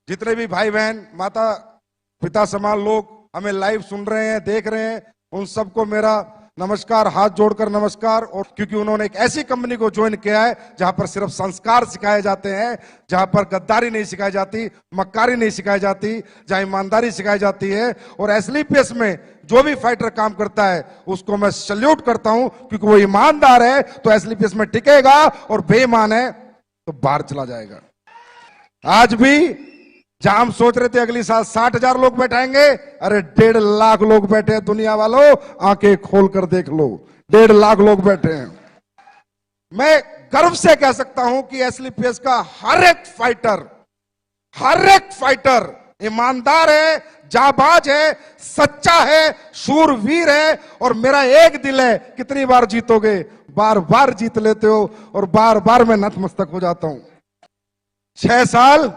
जितने भी भाई बहन माता पिता समान लोग हमें लाइव सुन रहे हैं, देख रहे हैं, उन सबको मेरा नमस्कार, हाथ जोड़कर नमस्कार। और क्योंकि उन्होंने एक ऐसी कंपनी को ज्वाइन किया है जहां पर सिर्फ संस्कार सिखाए जाते हैं, जहां पर गद्दारी नहीं सिखाई जाती, मक्कारी नहीं सिखाई जाती, जहां ईमानदारी सिखाई जाती है। और एसलीपीएस में जो भी फाइटर काम करता है उसको मैं सल्यूट करता हूं, क्योंकि वो ईमानदार है तो एसलीपीएस में टिकेगा, और बेईमान है तो बाहर चला जाएगा। आज भी जहां हम सोच रहे थे अगली साल 60,000 लोग बैठाएंगे, अरे 1.5 लाख लोग बैठे हैं। दुनिया वालों आंखें खोल कर देख लो, 1.5 लाख लोग बैठे हैं। मैं गर्व से कह सकता हूं कि एसलीपीएस का हर एक फाइटर ईमानदार है, जाबाज है, सच्चा है, शूरवीर है। और मेरा एक दिल है, कितनी बार जीतोगे? बार बार जीत लेते हो, और बार बार मैं नतमस्तक हो जाता हूं। 6 साल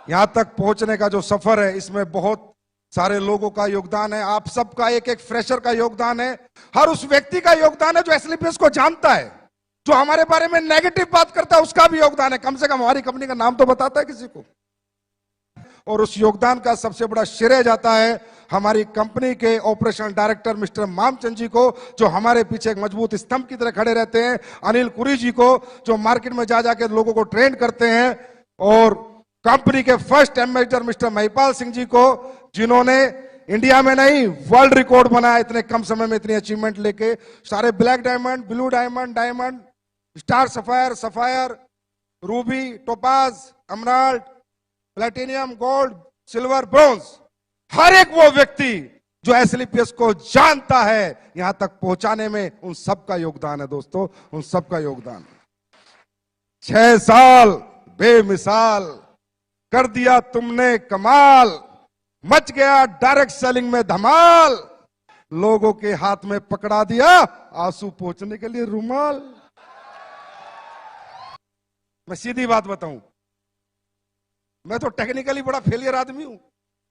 यहां तक पहुंचने का जो सफर है, इसमें बहुत सारे लोगों का योगदान है। आप सबका, एक एक फ्रेशर का योगदान है, हर उस व्यक्ति का योगदान है जो एसलीपीएस को जानता है, जो हमारे बारे में नेगेटिव बात करता है, उसका भी योगदान है। कम से कम हमारी कंपनी का नाम तो बताता है किसी को। और उस योगदान का सबसे बड़ा श्रेय जाता है हमारी कंपनी के ऑपरेशनल डायरेक्टर मिस्टर मामचंद जी को, जो हमारे पीछे एक मजबूत स्तंभ की तरह खड़े रहते हैं। अनिल कुरी जी को, जो मार्केट में जा जाके लोगों को ट्रेन करते हैं। और कंपनी के first ambassador mister Mahipal Singh ji को, जिन्होंने इंडिया में नहीं वर्ल्ड रिकॉर्ड बनाया इतने कम समय में इतनी अचीवमेंट लेके। सारे black diamond, blue diamond, diamond, star sapphire, sapphire, ruby, topaz, emerald, platinum, gold, silver, bronze, हर एक वो व्यक्ति जो एसलीपीएस को जानता है, यहां तक पहुंचाने में उन सबका योगदान है दोस्तों, उन सबका योगदान। 6 साल बेमिसाल कर दिया तुमने कमाल, मच गया डायरेक्ट सेलिंग में धमाल, लोगों के हाथ में पकड़ा दिया आंसू पोंछने के लिए रुमाल। मैं सीधी बात बताऊं, मैं तो टेक्निकली बड़ा फेलियर आदमी हूं।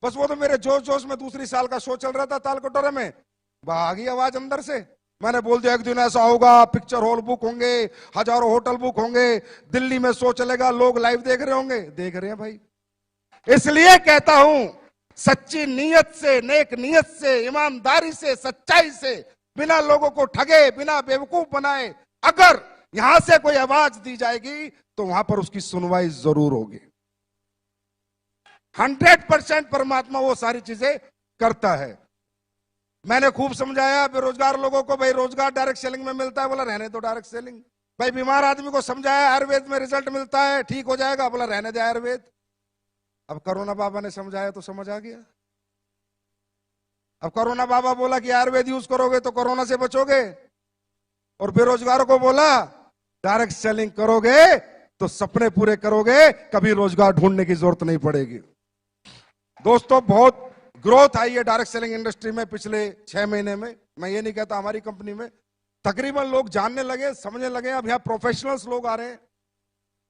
बस वो तो मेरे जोश जोश में दूसरी साल का शो चल रहा था ताल कटोरे में, आ गई आवाज अंदर से। मैंने बोल दिया एक दिन ऐसा होगा, पिक्चर हॉल बुक होंगे, हजारों होटल बुक होंगे, दिल्ली में शो चलेगा, लोग लाइव देख रहे होंगे। देख रहे हैं भाई। इसलिए कहता हूं, सच्ची नीयत से, नेक नीयत से, ईमानदारी से, सच्चाई से, बिना लोगों को ठगे, बिना बेवकूफ बनाए अगर यहां से कोई आवाज दी जाएगी तो वहां पर उसकी सुनवाई जरूर होगी। 100% परमात्मा वो सारी चीजें करता है। मैंने खूब समझाया बेरोजगार लोगों को, भाई रोजगार डायरेक्ट सेलिंग में मिलता है, बोला रहने दो डायरेक्ट सेलिंग। भाई बीमार आदमी को समझाया आयुर्वेद में रिजल्ट मिलता है, ठीक हो जाएगा, बोला रहने दे आयुर्वेद। अब कोरोना बाबा ने समझाया तो समझ आ गया। अब कोरोना बाबा बोला कि आयुर्वेद यूज करोगे तो कोरोना से बचोगे, और बेरोजगारों को बोला डायरेक्ट सेलिंग करोगे तो सपने पूरे करोगे, कभी रोजगार ढूंढने की जरूरत नहीं पड़ेगी। दोस्तों बहुत ग्रोथ आई है डायरेक्ट सेलिंग इंडस्ट्री में पिछले 6 महीने में। मैं ये नहीं कहता हमारी कंपनी में, तकरीबन लोग जानने लगे, समझने लगे। अब यहाँ प्रोफेशनल्स लोग आ रहे हैं,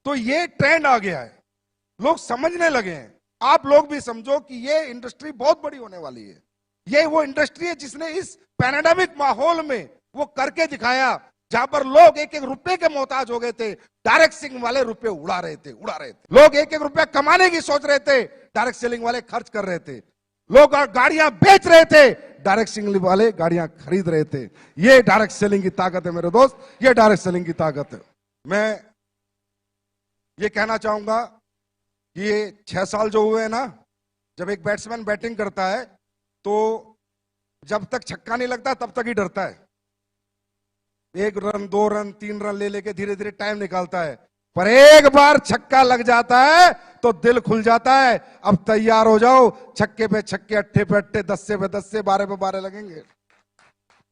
तो ये ट्रेंड आ गया है, लोग समझने लगे हैं। आप लोग भी समझो कि ये इंडस्ट्री बहुत बड़ी होने वाली है। ये वो इंडस्ट्री है जिसने इस पैंडेमिक माहौल में वो करके दिखाया, जहां पर लोग एक एक रुपए के मोहताज हो गए थे, डायरेक्ट सेलिंग वाले रुपए उड़ा रहे थे। लोग एक एक रुपया कमाने की सोच रहे थे, डायरेक्ट सेलिंग वाले खर्च कर रहे थे। लोग गाड़ियां बेच रहे थे, डायरेक्ट सेलिंग वाले गाड़ियां खरीद रहे थे। ये डायरेक्ट सेलिंग की ताकत है मेरे दोस्त, ये डायरेक्ट सेलिंग की ताकत है। मैं ये कहना चाहूंगा कि ये 6 साल जो हुए हैं ना, जब एक बैट्समैन बैटिंग करता है तो जब तक छक्का नहीं लगता तब तक ही डरता है। 1 रन, 2 रन, 3 रन ले लेके धीरे धीरे टाइम निकालता है, पर एक बार छक्का लग जाता है तो दिल खुल जाता है। अब तैयार हो जाओ, छक्के पे छक्के, अट्ठे पे अट्ठे, 10 पे 10, 12 पे 12 लगेंगे।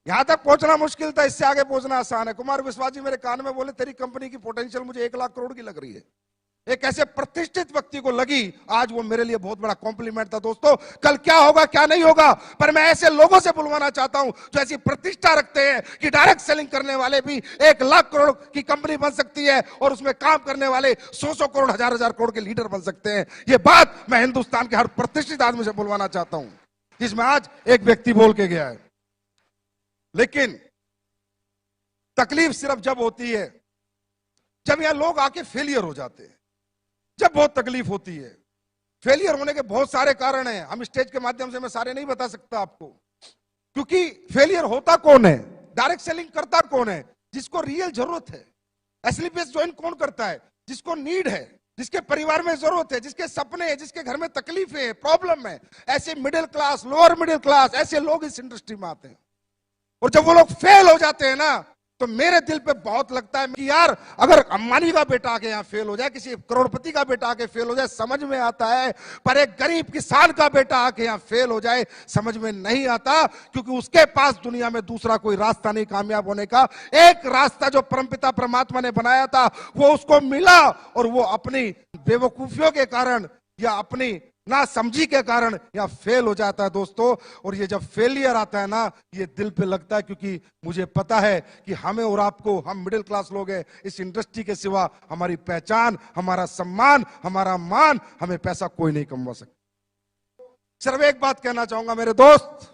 यहां तक पहुंचना मुश्किल था, इससे आगे पहुंचना आसान है। कुमार विश्वास जी मेरे कान में बोले तेरी कंपनी की पोटेंशियल मुझे 1 लाख करोड़ की लग रही है। एक ऐसे प्रतिष्ठित व्यक्ति को लगी, आज वो मेरे लिए बहुत बड़ा कॉम्प्लीमेंट था। दोस्तों कल क्या होगा क्या नहीं होगा, पर मैं ऐसे लोगों से बुलवाना चाहता हूं जो ऐसी प्रतिष्ठा रखते हैं कि डायरेक्ट सेलिंग करने वाले भी 1 लाख करोड़ की कंपनी बन सकती है, और उसमें काम करने वाले 100 करोड़, 1000 करोड़ के लीडर बन सकते हैं। ये बात मैं हिंदुस्तान के हर प्रतिष्ठित आदमी से बुलवाना चाहता हूं, जिसमें आज एक व्यक्ति बोल के गया है। लेकिन तकलीफ सिर्फ जब होती है जब यहां लोग आके फेलियर हो जाते हैं, जब बहुत तकलीफ होती है। फेलियर होने के बहुत सारे कारण हैं, हम स्टेज के माध्यम से मैं सारे नहीं बता सकता आपको, क्योंकि फेलियर होता कौन है, डायरेक्ट सेलिंग करता कौन है, जिसको रियल जरूरत है। एसएलपीएस ज्वाइन कौन करता है, जिसको नीड है, जिसके परिवार में जरूरत है, जिसके सपने हैं, जिसके घर में तकलीफें है, प्रॉब्लम है। ऐसे middle class, lower middle class, ऐसे लोग इस इंडस्ट्री में आते हैं। और जब वो लोग फेल हो जाते हैं ना, तो मेरे दिल पे बहुत लगता है कि यार, अगर अंबानी का बेटा आके यहाँ फेल हो जाए, किसी करोड़पति का बेटा आके फेल हो जाए, समझ में आता है, पर एक गरीब किसान का बेटा आके यहाँ फेल हो जाए, समझ में नहीं आता, क्योंकि उसके पास दुनिया में दूसरा कोई रास्ता नहीं कामयाब होने का। एक रास्ता जो परमपिता परमात्मा ने बनाया था, वो उसको मिला, और वो अपनी बेवकूफियों के कारण या अपनी ना समझी के कारण या फेल हो जाता है दोस्तों। और ये जब फेलियर आता है ना, ये दिल पे लगता है, क्योंकि मुझे पता है कि हमें और आपको, हम मिडिल क्लास लोग हैं, इस इंडस्ट्री के सिवा हमारी पहचान, हमारा सम्मान, हमारा मान, हमें पैसा कोई नहीं कमवा सकता। सिर्फ एक बात कहना चाहूंगा मेरे दोस्त,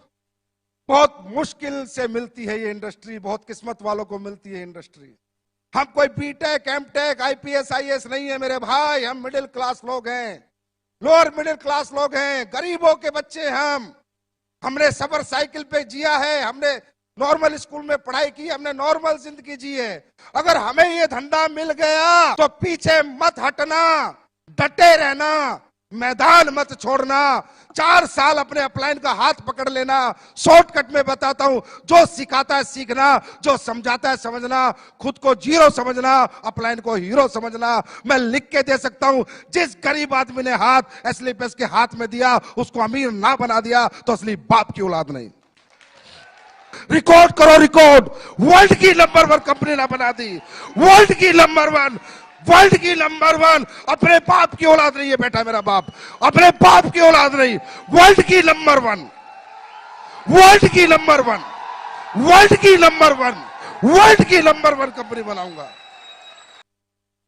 बहुत मुश्किल से मिलती है ये इंडस्ट्री, बहुत किस्मत वालों को मिलती है इंडस्ट्री। हम कोई बीटेक, एमटेक, आईपीएस, आईएएस नहीं है मेरे भाई, हम मिडिल क्लास लोग हैं, लोअर मिडिल क्लास लोग हैं, गरीबों के बच्चे हम। हमने सफर साइकिल पे जिया है, हमने नॉर्मल स्कूल में पढ़ाई की, हमने नॉर्मल जिंदगी जी है। अगर हमें ये धंधा मिल गया तो पीछे मत हटना, डटे रहना, मैदान मत छोड़ना। 4 साल अपने अपलाइन का हाथ पकड़ लेना। शॉर्टकट में बताता हूं, जो सिखाता है सीखना, जो समझाता है समझना, खुद को जीरो समझना, अपलाइन को हीरो समझना। मैं लिख के दे सकता हूं, जिस गरीब आदमी ने हाथ एसएलपीएस के हाथ में दिया, उसको अमीर ना बना दिया तो असली बाप की औलाद नहीं। रिकॉर्ड करो, रिकॉर्ड, वर्ल्ड की नंबर 1 कंपनी ना बना दी, वर्ल्ड की नंबर 1, वर्ल्ड की नंबर 1। अपने बाप की औलाद नहीं है बेटा, मेरा बाप अपने बाप की औलाद नहीं, वर्ल्ड की नंबर 1, वर्ल्ड की नंबर 1, वर्ल्ड की नंबर 1, वर्ल्ड की नंबर 1 कंपनी बनाऊंगा।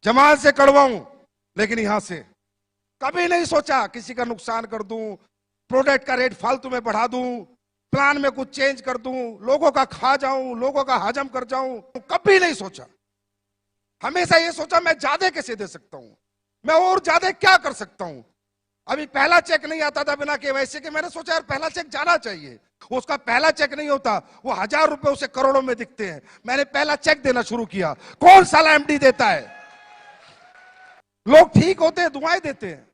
जमाल से कड़वाऊं, लेकिन यहां से कभी नहीं सोचा किसी का नुकसान कर दूं, प्रोडक्ट का रेट फालतू में बढ़ा दूं, प्लान में कुछ चेंज कर दूं, लोगों का खा जाऊं, लोगों का हजम कर जाऊं, कभी नहीं सोचा। हमेशा ये सोचा मैं ज्यादा कैसे दे सकता हूं, मैं और ज्यादा क्या कर सकता हूं। अभी पहला चेक नहीं आता था बिना केवाईसी के, मैंने सोचा यार पहला चेक जाना चाहिए। उसका पहला चेक नहीं होता, वो 1000 रुपए उसे करोड़ों में दिखते हैं। मैंने पहला चेक देना शुरू किया। कौन साला एमडी देता है? लोग ठीक होते हैं, दुआएं देते हैं,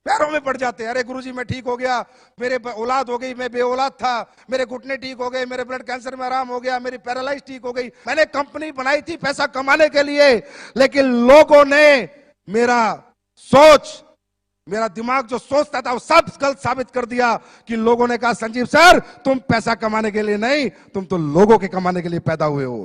पैरों में पड़ जाते हैं। अरे गुरुजी मैं ठीक हो गया, मेरे औलाद हो गई, मैं बेऔलाद था, मेरे घुटने ठीक हो गए, मेरे ब्लड कैंसर में आराम हो गया, मेरी पैरालाइज ठीक हो गई। मैंने कंपनी बनाई थी पैसा कमाने के लिए, लेकिन लोगों ने मेरा सोच, मेरा दिमाग जो सोचता था वो सब गलत साबित कर दिया। कि लोगों ने कहा संजीव सर तुम पैसा कमाने के लिए नहीं, तुम तो लोगों के कमाने के लिए पैदा हुए हो।